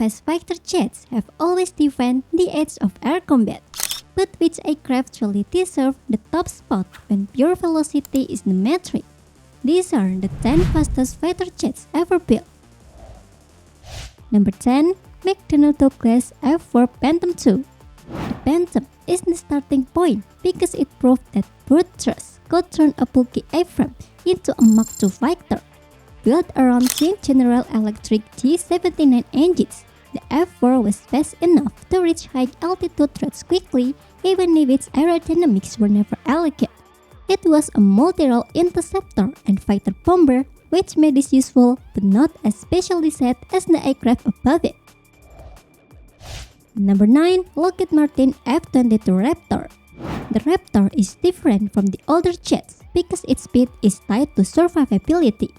fast fighter jets have always defined the edge of air combat. But which aircraft truly deserve the top spot when pure velocity is the metric? These are the 10 fastest fighter jets ever built. Number 10. MiG-32 class F4 Phantom II. The Phantom is the starting point because it proved that brute thrust could turn a bulky airframe into a Mach 2 fighter. Built around twin General Electric G79 engines, the F4 was fast enough to reach high-altitude threats quickly even if its aerodynamics were never elegant. It was a multi-role interceptor and fighter bomber, which made it useful but not as specially set as the aircraft above it. Number 9. Lockheed Martin F-22 Raptor. The Raptor is different from the older jets because its speed is tied to survivability.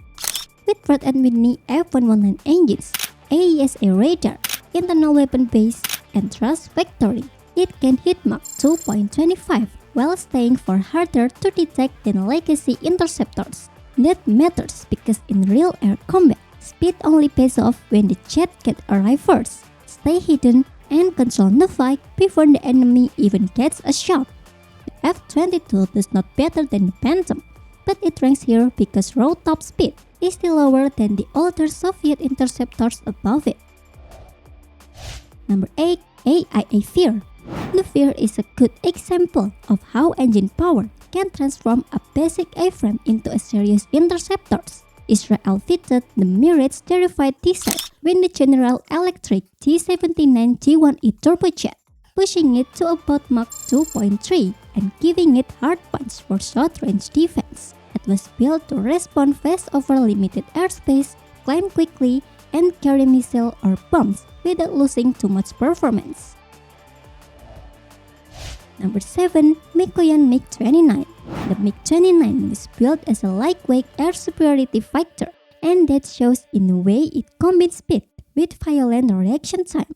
With Pratt & Whitney F119 engines, AESA radar, internal weapon base, and thrust vectoring, it can hit Mach 2.25 while staying far harder to detect than legacy interceptors. That matters because in real air combat, speed only pays off when the jet can arrive first, stay hidden, and control the fight before the enemy even gets a shot. The F-22 does not better than the Phantom, but it ranks here because raw top speed is still lower than the older Soviet interceptors above it. Number 8. AIA Kfir. The Kfir is a good example of how engine power can transform a basic airframe into a serious interceptors. Israel fitted the Mirage-derived design with the General Electric T79 G1E turbojet, pushing it to about Mach 2.3 and giving it hard punch for short-range defense. It was built to respond fast over limited airspace, climb quickly, and carry missile or bombs without losing too much performance. Number 7. Mikoyan MiG-29. The MiG-29 was built as a lightweight air superiority fighter, and that shows in the way it combines speed with violent reaction time.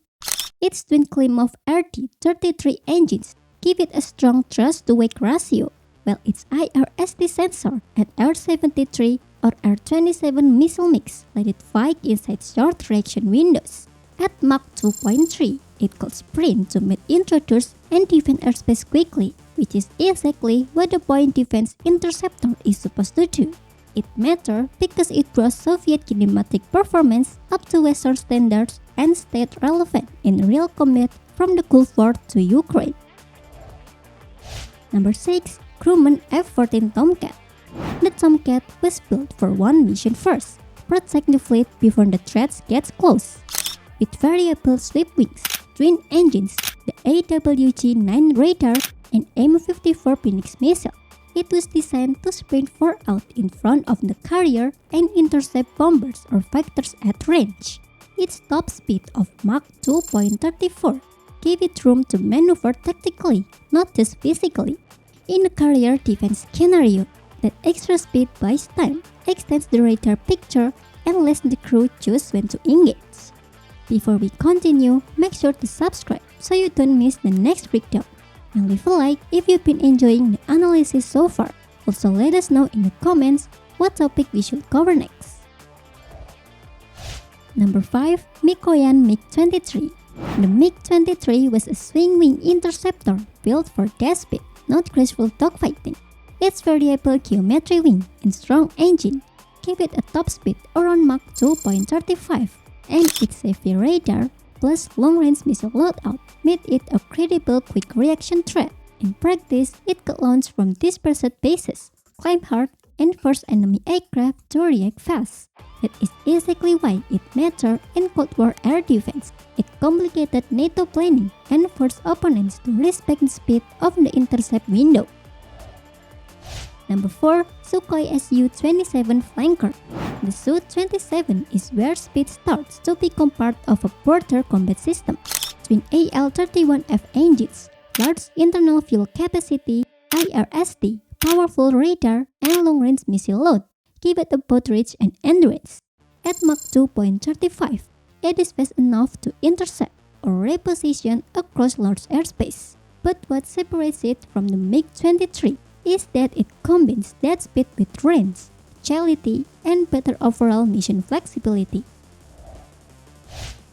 Its twin Klimov RD-33 engines give it a strong thrust-to-weight ratio, while its IRST sensor and R-73 or R-27 missile mix let it fight inside short reaction windows. At Mach 2.3, it could sprint to meet intruders and defend airspace quickly, which is exactly what the point defense interceptor is supposed to do. It matters because it brought Soviet kinematic performance up to Western standards and stayed relevant in real combat from the Gulf War to Ukraine. Number 6. Grumman F-14 Tomcat. The Tomcat was built for one mission first: protect the fleet before the threats get close. With variable sweep wings, twin engines, the AWG-9 radar, and M54 Phoenix missile, it was designed to sprint far out in front of the carrier and intercept bombers or fighters at range. Its top speed of Mach 2.34 gave it room to maneuver tactically, not just physically. In a carrier defense scenario, that extra speed buys time, extends the radar picture, and lets the crew choose when to engage. Before we continue, make sure to subscribe so you don't miss the next breakdown. And leave a like if you've been enjoying the analysis so far. Also let us know in the comments what topic we should cover next. Number 5. Mikoyan MiG-23. The MiG-23 was a swing-wing interceptor built for dash speed, not graceful dogfighting. Its variable geometry wing and strong engine gave it a top speed around Mach 2.35. And its heavy radar plus long-range missile loadout made it a credible quick reaction threat. In practice, it could launch from dispersed bases, climb hard, and force enemy aircraft to react fast. That is exactly why it mattered in Cold War air defense. It complicated NATO planning and forced opponents to respect the speed of the intercept window. Number 4. Sukhoi Su-27 Flanker. The Su-27 is where speed starts to become part of a border combat system. Twin AL-31F engines, large internal fuel capacity, IRST, powerful radar, and long-range missile load give it a both reach and endurance. At Mach 2.35, it is fast enough to intercept or reposition across large airspace. But what separates it from the MiG-23 is that it combines that speed with range, agility, and better overall mission flexibility.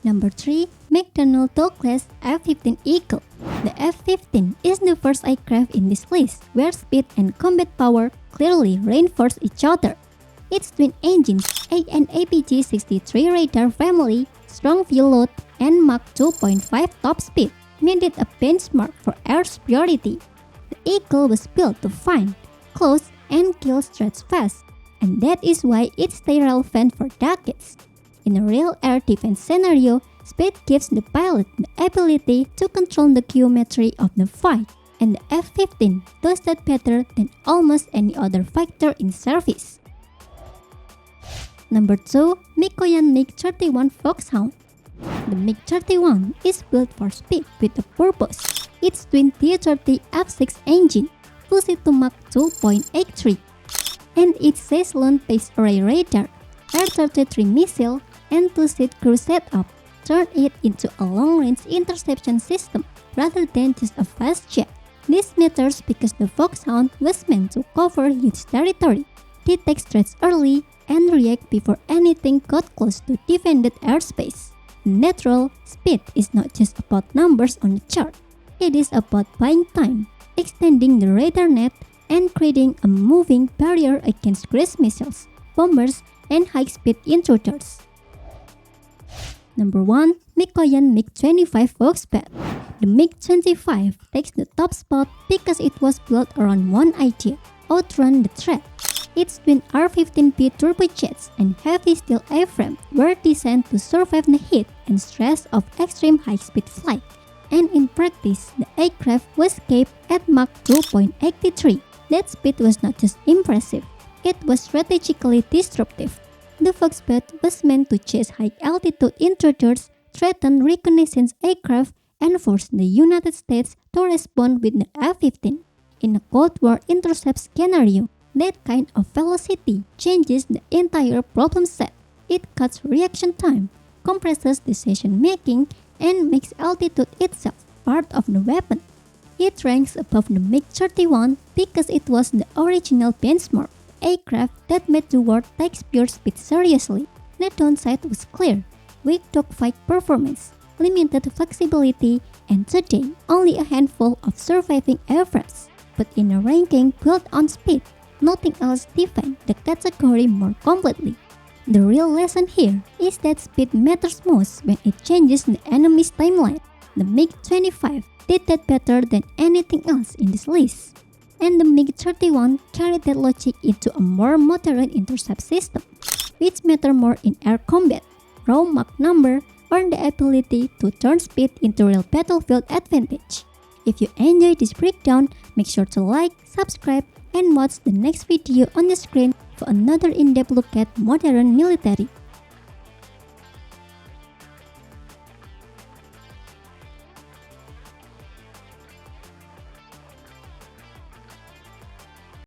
Number 3. McDonnell Douglas F-15 Eagle. The F-15 is the first aircraft in this list where speed and combat power clearly reinforce each other. Its twin engines, and APG-63 radar family, strong fuel load, and Mach 2.5 top speed made it a benchmark for air superiority. The Eagle was built to find, close, and kill threats fast, and that is why it stayed relevant for decades. In a real air defense scenario, speed gives the pilot the ability to control the geometry of the fight, and the F-15 does that better than almost any other fighter in service. Number 2. MiG-31 Foxhound. The MiG-31 is built for speed with a purpose. Its twin T-30 F6 engine pushes it to Mach 2.83, and its Cessna-based array radar, air-33 missile, and two-seat crew setup turn it into a long-range interception system rather than just a fast jet. This matters because the Foxhound was meant to cover huge territory, detect threats early, and react before anything got close to defended airspace. In natural, speed is not just about numbers on the chart. It is about buying time, extending the radar net, and creating a moving barrier against cruise missiles, bombers, and high-speed intruders. Number 1. MiG-25 Foxbat. The MiG-25 takes the top spot because it was built around one idea: outrun the threat. Its twin R-15B turbojets and heavy steel airframe were designed to survive the heat and stress of extreme high-speed flight, and in practice, the aircraft was capped at Mach 2.83. That speed was not just impressive, it was strategically disruptive. The Foxbat was meant to chase high-altitude intruders, threaten reconnaissance aircraft, and force the United States to respond with the F-15. In a Cold War intercept scenario, that kind of velocity changes the entire problem set. It cuts reaction time, compresses decision-making, and makes altitude itself part of the weapon. It ranks above the MiG-31 because it was the original benchmark aircraft that made the world take pure speed seriously. The downside was clear: weak dogfight performance, limited flexibility, and today only a handful of surviving aircrafts. But in a ranking built on speed, nothing else defines the category more completely. The real lesson here is that speed matters most when it changes the enemy's timeline. The MiG-25 did that better than anything else in this list, and the MiG-31 carried that logic into a more modern intercept system, which matter more in air combat: raw Mach number or the ability to turn speed into real battlefield advantage. If you enjoyed this breakdown, make sure to like, subscribe, and watch the next video on the screen for another in-depth look at modern military.